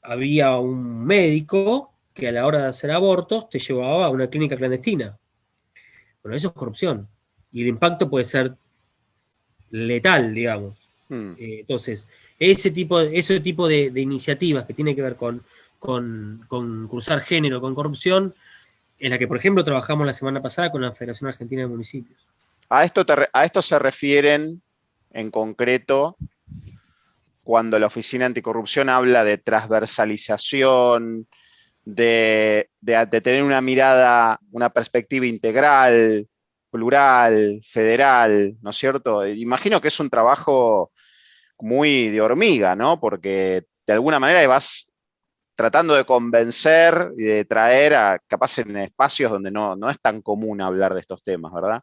había un médico que a la hora de hacer abortos te llevaba a una clínica clandestina. Bueno, eso es corrupción. Y el impacto puede ser letal, digamos. Entonces, ese tipo de iniciativas que tienen que ver con cruzar género, con corrupción, es la que, por ejemplo, trabajamos la semana pasada con la Federación Argentina de Municipios. A esto se refieren en concreto cuando la Oficina Anticorrupción habla de transversalización, de tener una mirada, una perspectiva integral, plural, federal, ¿no es cierto? Imagino que es un trabajo muy de hormiga, ¿no? Porque de alguna manera vas tratando de convencer y de traer capaz en espacios donde no es tan común hablar de estos temas, ¿verdad?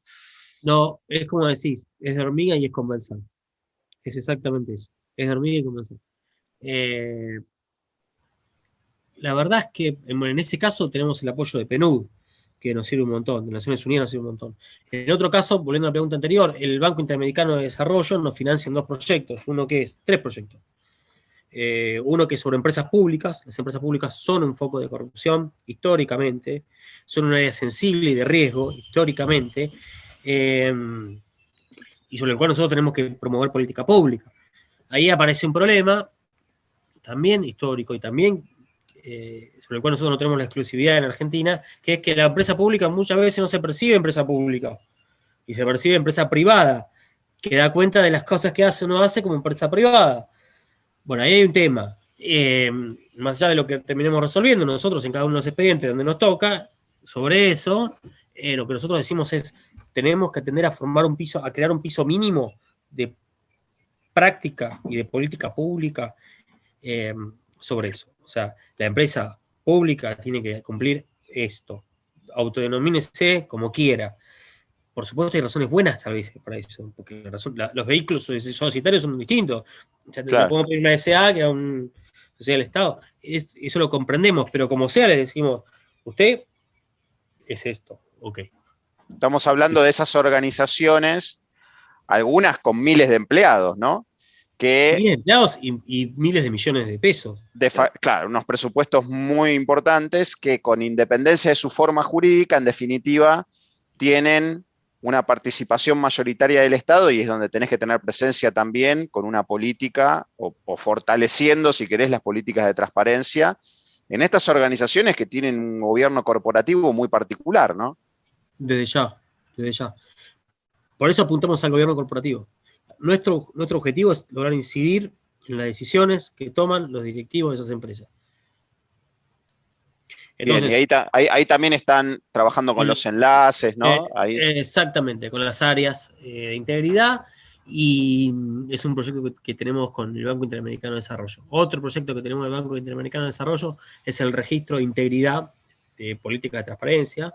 No, es como decís, es de hormiga y es convencer. Es exactamente eso. Es de hormiga y convencer. La verdad es que en ese caso tenemos el apoyo de PNUD, que nos sirve un montón, de Naciones Unidas nos sirve un montón. En otro caso, volviendo a la pregunta anterior, el Banco Interamericano de Desarrollo nos financia en 2 proyectos, tres proyectos. Uno que es sobre empresas públicas. Las empresas públicas son un foco de corrupción históricamente, son un área sensible y de riesgo históricamente, y sobre el cual nosotros tenemos que promover política pública. Ahí aparece un problema también histórico y también sobre el cual nosotros no tenemos la exclusividad en Argentina, que es que la empresa pública muchas veces no se percibe empresa pública y se percibe empresa privada, que da cuenta de las cosas que hace o no hace como empresa privada. Bueno, ahí hay un tema. Más allá de lo que terminemos resolviendo nosotros en cada uno de los expedientes donde nos toca, sobre eso, lo que nosotros decimos es, tenemos que tender a formar un piso, a crear un piso mínimo de práctica y de política pública sobre eso. O sea, la empresa pública tiene que cumplir esto. Autodenomínese como quiera. Por supuesto hay razones buenas tal vez para eso, porque los vehículos societarios son distintos. O sea, Claro. no podemos pedir una SA que a un sociedad del Estado. Eso lo comprendemos, pero como sea le decimos, usted es esto, ok. Estamos hablando de esas organizaciones, algunas con miles de empleados, ¿no? Que Miles de empleados y miles de millones de pesos. claro, unos presupuestos muy importantes que con independencia de su forma jurídica, en definitiva, tienen una participación mayoritaria del Estado y es donde tenés que tener presencia también con una política o fortaleciendo, si querés, las políticas de transparencia en estas organizaciones que tienen un gobierno corporativo muy particular, ¿no? Desde ya, desde ya. Por eso apuntamos al gobierno corporativo. Nuestro objetivo es lograr incidir en las decisiones que toman los directivos de esas empresas. Entonces, bien, y ahí también están trabajando con los enlaces, ¿no? Exactamente, con las áreas de integridad, y es un proyecto que tenemos con el Banco Interamericano de Desarrollo. Otro proyecto que tenemos con el Banco Interamericano de Desarrollo es el registro de integridad de política de transparencia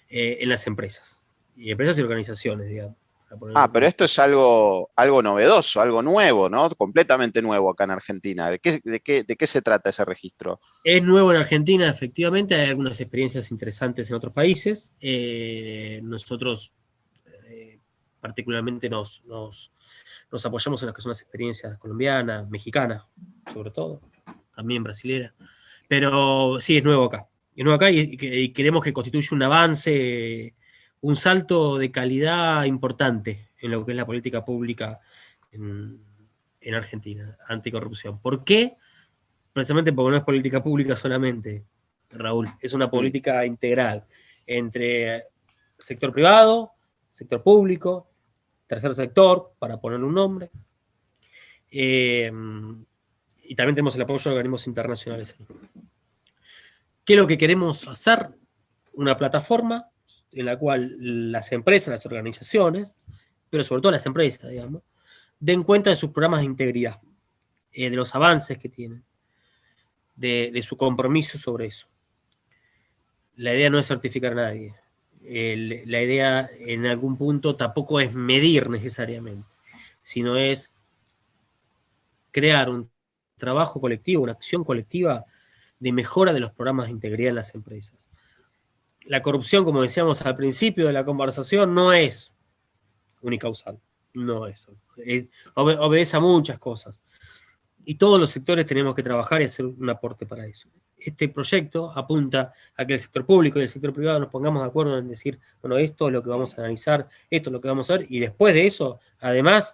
en las empresas y organizaciones, digamos. Pero esto es algo novedoso, algo nuevo, ¿no? Completamente nuevo acá en Argentina. ¿De qué se trata ese registro? Es nuevo en Argentina, efectivamente, hay algunas experiencias interesantes en otros países. Nosotros particularmente nos apoyamos en las que son las experiencias colombianas, mexicanas, sobre todo, también brasilera. Pero sí, es nuevo acá. Es nuevo acá y queremos que constituya un avance, un salto de calidad importante en lo que es la política pública en Argentina, anticorrupción. ¿Por qué? Precisamente porque no es política pública solamente, Raúl, es una política integral entre sector privado, sector público, tercer sector, para ponerle un nombre, y también tenemos el apoyo de organismos internacionales. ¿Qué es lo que queremos hacer? Una plataforma en la cual las empresas, las organizaciones, pero sobre todo las empresas, digamos, den cuenta de sus programas de integridad, de los avances que tienen, de su compromiso sobre eso. La idea no es certificar a nadie. La idea en algún punto tampoco es medir necesariamente, sino es crear un trabajo colectivo, una acción colectiva de mejora de los programas de integridad en las empresas. La corrupción, como decíamos al principio de la conversación, no es unicausal, no es. Obedece a muchas cosas. Y todos los sectores tenemos que trabajar y hacer un aporte para eso. Este proyecto apunta a que el sector público y el sector privado nos pongamos de acuerdo en decir, bueno, esto es lo que vamos a analizar, esto es lo que vamos a ver, y después de eso, además,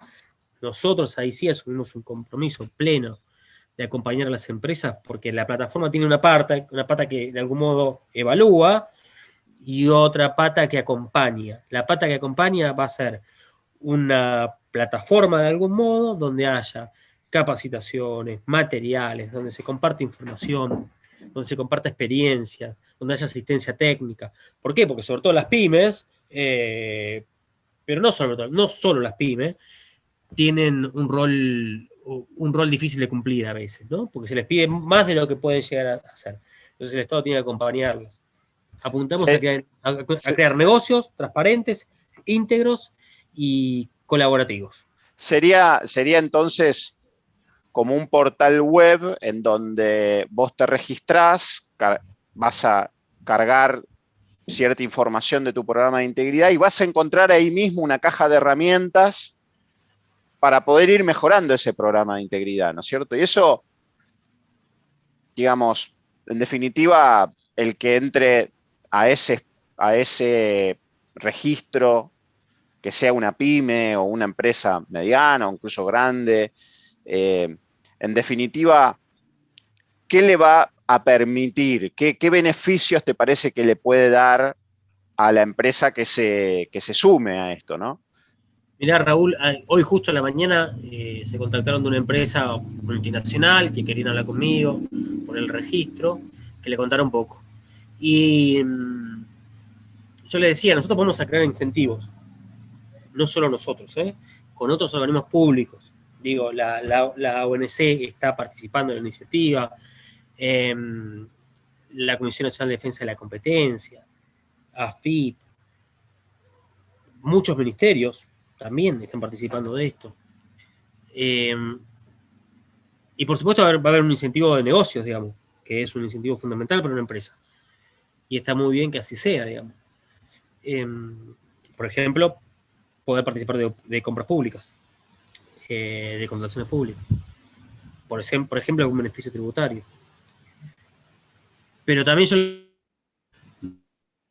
nosotros ahí sí asumimos un compromiso pleno de acompañar a las empresas, porque la plataforma tiene una pata que de algún modo evalúa y otra pata que acompaña. La pata que acompaña va a ser una plataforma de algún modo donde haya capacitaciones, materiales, donde se comparte información, donde se comparte experiencia, donde haya asistencia técnica. ¿Por qué? Porque sobre todo las pymes, pero no solo las pymes, tienen un rol difícil de cumplir a veces, ¿no? Porque se les pide más de lo que pueden llegar a hacer. Entonces el Estado tiene que acompañarlas. Apuntamos Sí, a crear negocios transparentes, íntegros y colaborativos. sería entonces como un portal web en donde vos te registrás, vas a cargar cierta información de tu programa de integridad y vas a encontrar ahí mismo una caja de herramientas para poder ir mejorando ese programa de integridad, ¿no es cierto? Y eso, digamos, en definitiva, el que entre a ese registro, que sea una pyme o una empresa mediana o incluso grande, en definitiva, ¿qué le va a permitir? ¿Qué beneficios te parece que le puede dar a la empresa que se sume a esto, ¿no? Mirá, Raúl, hoy justo en la mañana se contactaron de una empresa multinacional que querían hablar conmigo por el registro, que le contara un poco. Y yo le decía, nosotros vamos a crear incentivos, no solo nosotros, con otros organismos públicos. Digo, la ONC está participando en la iniciativa, la Comisión Nacional de Defensa de la Competencia, AFIP, muchos ministerios también están participando de esto. Y por supuesto va a haber un incentivo de negocios, digamos, que es un incentivo fundamental para una empresa. Y está muy bien que así sea, digamos. Por ejemplo, poder participar de compras públicas, de contrataciones públicas. Por ejemplo, algún beneficio tributario. Pero también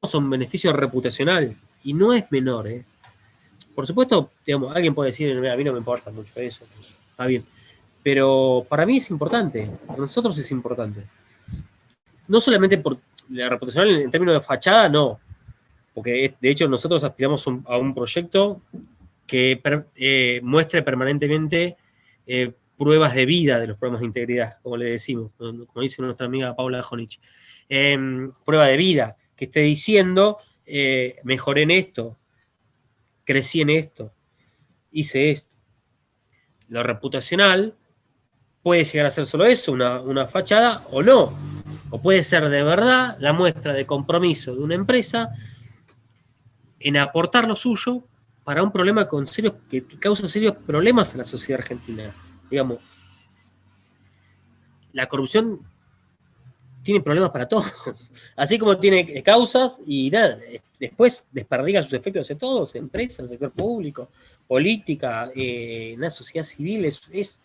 son beneficio reputacional, y no es menor, ¿eh? Por supuesto, digamos, alguien puede decir, a mí no me importa mucho eso, pues, está bien. Pero para mí es importante, para nosotros es importante. No solamente por la reputacional en términos de fachada, no. Porque de hecho nosotros aspiramos a un proyecto que muestre permanentemente pruebas de vida de los programas de integridad, como le decimos, como dice nuestra amiga Paula Jonich. Prueba de vida, que esté diciendo, mejoré en esto, crecí en esto, hice esto. Lo reputacional puede llegar a ser solo eso, una fachada, o no. O puede ser de verdad la muestra de compromiso de una empresa en aportar lo suyo para un problema que causa serios problemas a la sociedad argentina. Digamos, la corrupción tiene problemas para todos. Así como tiene causas y nada, después desperdiga sus efectos en todos, empresas, sector público, política, una sociedad civil. Es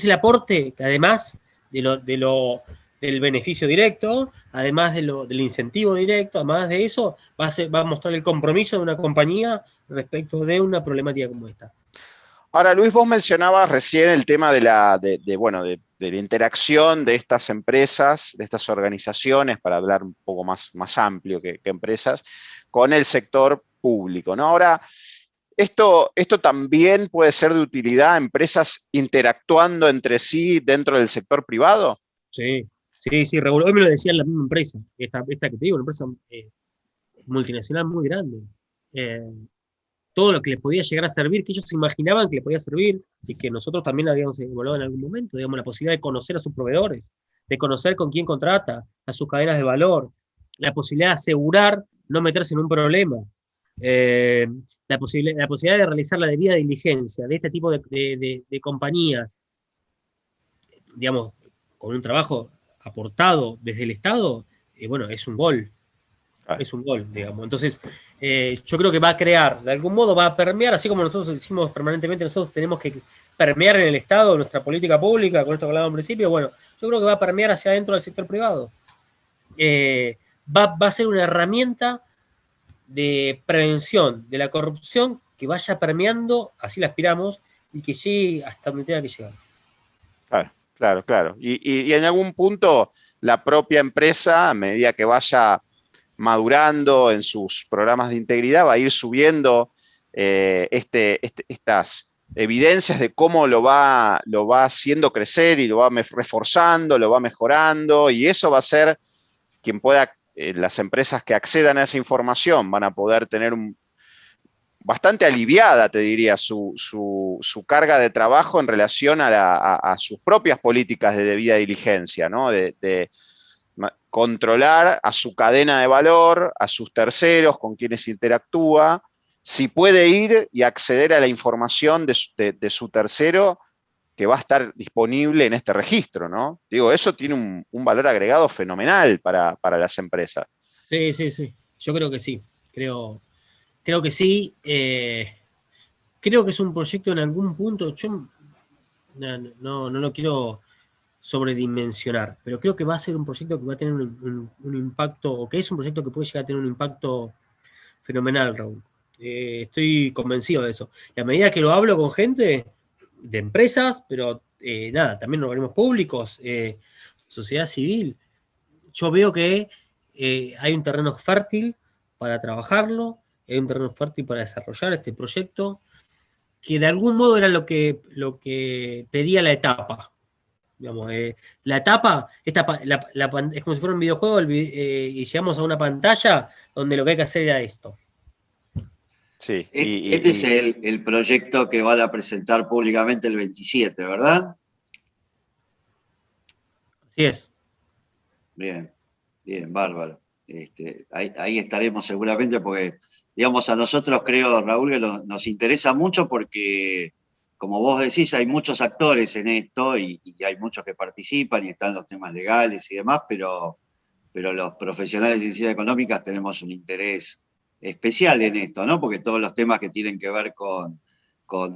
el aporte que además del beneficio directo, además del incentivo directo, además de eso, va a mostrar el compromiso de una compañía respecto de una problemática como esta. Ahora, Luis, vos mencionabas recién el tema de la interacción de estas empresas, de estas organizaciones, para hablar un poco más amplio que empresas, con el sector público, ¿no? Ahora, esto también puede ser de utilidad a empresas interactuando entre sí dentro del sector privado. Sí, Raúl. Hoy me lo decía la misma empresa, esta que te digo, una empresa multinacional muy grande. Todo lo que les podía llegar a servir, que ellos se imaginaban que les podía servir, y que nosotros también habíamos evaluado en algún momento, digamos, la posibilidad de conocer a sus proveedores, de conocer con quién contrata, a sus cadenas de valor, la posibilidad de asegurar no meterse en un problema, la posibilidad de realizar la debida diligencia de este tipo de compañías, digamos, con un trabajo aportado desde el Estado, bueno, es un gol. es un gol, digamos. Entonces, yo creo que va a crear, de algún modo va a permear, así como nosotros decimos permanentemente, nosotros tenemos que permear en el Estado nuestra política pública, con esto que hablábamos al principio, bueno, yo creo que va a permear hacia adentro del sector privado. Va a ser una herramienta de prevención de la corrupción que vaya permeando, así la aspiramos, y que llegue hasta donde tenga que llegar. Claro. Y en algún punto la propia empresa, a medida que vaya madurando en sus programas de integridad, va a ir subiendo estas evidencias de cómo lo va haciendo crecer y lo va reforzando, lo va mejorando, y eso va a ser quien pueda, las empresas que accedan a esa información van a poder tener bastante aliviada, te diría, su carga de trabajo en relación a sus propias políticas de debida diligencia, ¿no? De controlar a su cadena de valor, a sus terceros con quienes interactúa, si puede ir y acceder a la información de su tercero que va a estar disponible en este registro, ¿no? Digo, eso tiene un valor agregado fenomenal para las empresas. Sí. Yo creo que sí. Creo que sí. Creo que es un proyecto en algún punto. Yo no lo quiero sobredimensionar, pero creo que va a ser un proyecto que va a tener un impacto, o que es un proyecto que puede llegar a tener un impacto fenomenal, Raúl. Estoy convencido de eso. Y a medida que lo hablo con gente de empresas, pero también organismos públicos, sociedad civil, yo veo que hay un terreno fértil para trabajarlo, hay un terreno fértil para desarrollar este proyecto, que de algún modo era lo que pedía la etapa. Digamos, la etapa, es como si fuera un videojuego y llegamos a una pantalla donde lo que hay que hacer era esto. Sí, Este es el proyecto que van a presentar públicamente el 27, ¿verdad? Así es. Bien, bárbaro. Ahí estaremos seguramente porque, digamos, a nosotros creo, Raúl, que nos interesa mucho porque, como vos decís, hay muchos actores en esto y hay muchos que participan y están los temas legales y demás, pero los profesionales de ciencias económicas tenemos un interés especial en esto, ¿no? Porque todos los temas que tienen que ver con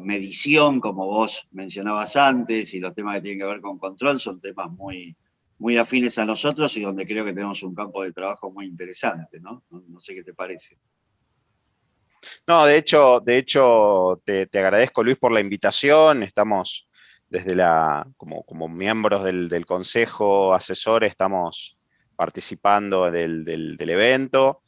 medición, como vos mencionabas antes, y los temas que tienen que ver con control son temas muy afines a nosotros y donde creo que tenemos un campo de trabajo muy interesante, ¿no? No sé qué te parece. No, de hecho, te agradezco, Luis, por la invitación. Estamos desde como miembros del Consejo Asesor, estamos participando del evento.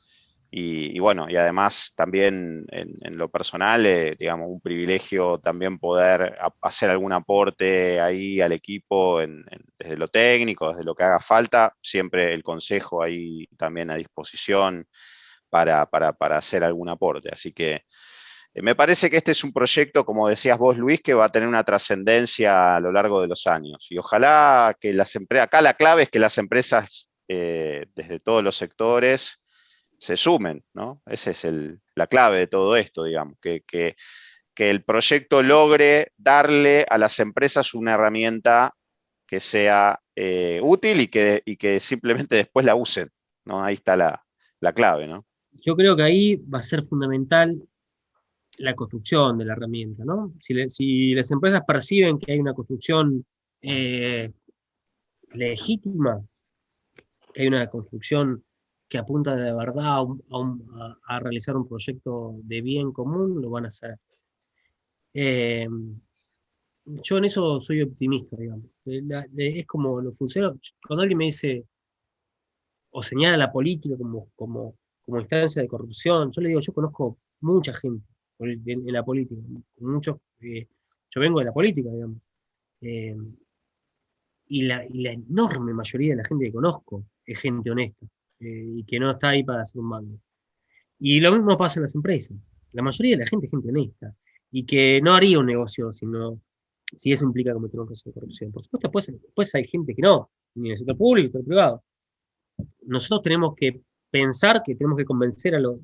Y bueno, y además también en lo personal, digamos, un privilegio también poder hacer algún aporte ahí al equipo desde lo técnico, desde lo que haga falta. Siempre el consejo ahí también a disposición para hacer algún aporte. Así que me parece que este es un proyecto, como decías vos, Luis, que va a tener una trascendencia a lo largo de los años. Y ojalá que las empresas, acá la clave es que las empresas desde todos los sectores se sumen, ¿no? Esa es la clave de todo esto, digamos, que el proyecto logre darle a las empresas una herramienta que sea útil y que simplemente después la usen, ¿no? Ahí está la clave, ¿no? Yo creo que ahí va a ser fundamental la construcción de la herramienta, ¿no? Si las empresas perciben que hay una construcción legítima, que hay una construcción que apunta de verdad a realizar un proyecto de bien común, lo van a hacer. Yo en eso soy optimista, digamos. Es como lo funciona. Cuando alguien me dice o señala la política como instancia de corrupción, yo le digo, yo conozco mucha gente en la política, muchos, yo vengo de la política, digamos, eh, y la enorme mayoría de la gente que conozco es gente honesta, y que no está ahí para hacer un mando. Y lo mismo pasa en las empresas. La mayoría de la gente es gente honesta, y que no haría un negocio si eso implica cometer un caso de corrupción. Por supuesto, después hay gente que no, ni en el sector público ni en el sector privado. Nosotros tenemos que pensar que tenemos que convencer a los,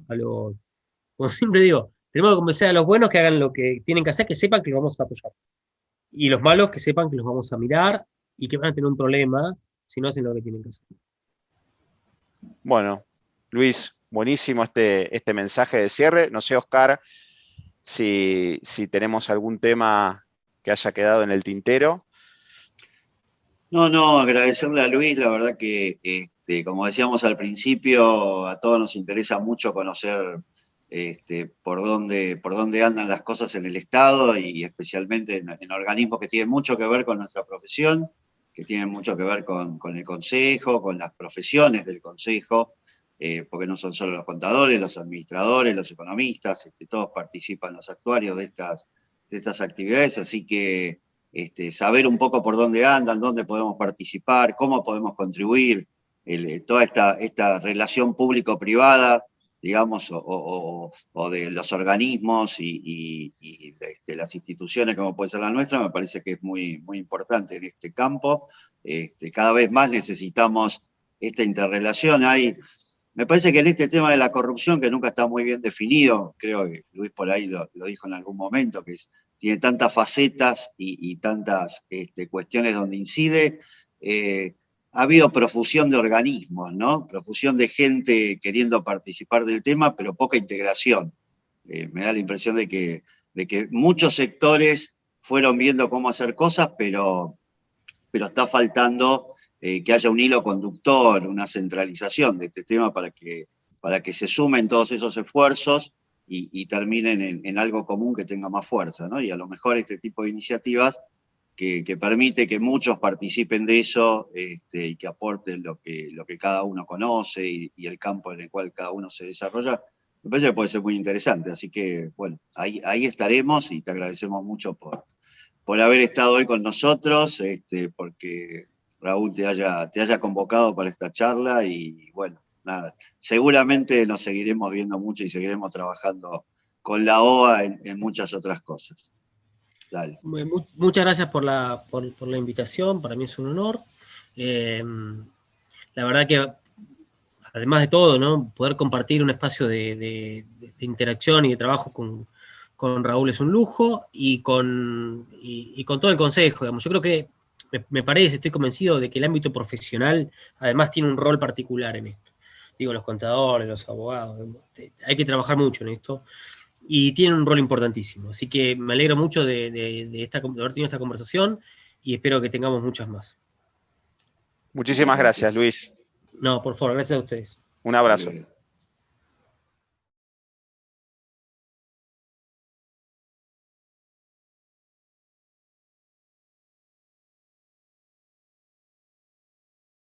como siempre digo, tenemos que convencer a los buenos que hagan lo que tienen que hacer, que sepan que los vamos a apoyar. Y los malos que sepan que los vamos a mirar y que van a tener un problema si no hacen lo que tienen que hacer. Bueno, Luis, buenísimo este mensaje de cierre. No sé, Oscar, si tenemos algún tema que haya quedado en el tintero. No, agradecerle a Luis, la verdad que, como decíamos al principio, a todos nos interesa mucho conocer por dónde andan las cosas en el Estado y especialmente en organismos que tienen mucho que ver con nuestra profesión, que tienen mucho que ver con el Consejo, con las profesiones del Consejo, porque no son solo los contadores, los administradores, los economistas, todos participan los actuarios de estas actividades, así que saber un poco por dónde andan, dónde podemos participar, cómo podemos contribuir, toda esta relación público-privada, digamos, o de los organismos y las instituciones como puede ser la nuestra, me parece que es muy, muy importante en este campo. Cada vez más necesitamos esta interrelación. Me parece que en este tema de la corrupción, que nunca está muy bien definido, creo que Luis por ahí lo dijo en algún momento, que tiene tantas facetas y tantas cuestiones donde incide, ha habido profusión de organismos, ¿no? Profusión de gente queriendo participar del tema, pero poca integración. Me da la impresión de que muchos sectores fueron viendo cómo hacer cosas, pero está faltando que haya un hilo conductor, una centralización de este tema para que se sumen todos esos esfuerzos y terminen en algo común que tenga más fuerza, ¿no? Y a lo mejor este tipo de iniciativas que permite que muchos participen de eso y que aporten lo que cada uno conoce y el campo en el cual cada uno se desarrolla, me parece que puede ser muy interesante. Así que, bueno, ahí estaremos y te agradecemos mucho por haber estado hoy con nosotros, porque Raúl te haya convocado para esta charla y bueno, nada, seguramente nos seguiremos viendo mucho y seguiremos trabajando con la OA en muchas otras cosas. Dale. Muchas gracias por la invitación, para mí es un honor. La verdad que, además de todo, ¿no? Poder compartir un espacio de interacción y de trabajo con Raúl es un lujo, y con todo el consejo, digamos. Yo creo que, me parece, estoy convencido de que el ámbito profesional, además, tiene un rol particular en esto. Digo, los contadores, los abogados, hay que trabajar mucho en esto, y tienen un rol importantísimo. Así que me alegro mucho de haber tenido esta conversación, y espero que tengamos muchas más. Muchísimas gracias, Luis. No, por favor, gracias a ustedes. Un abrazo.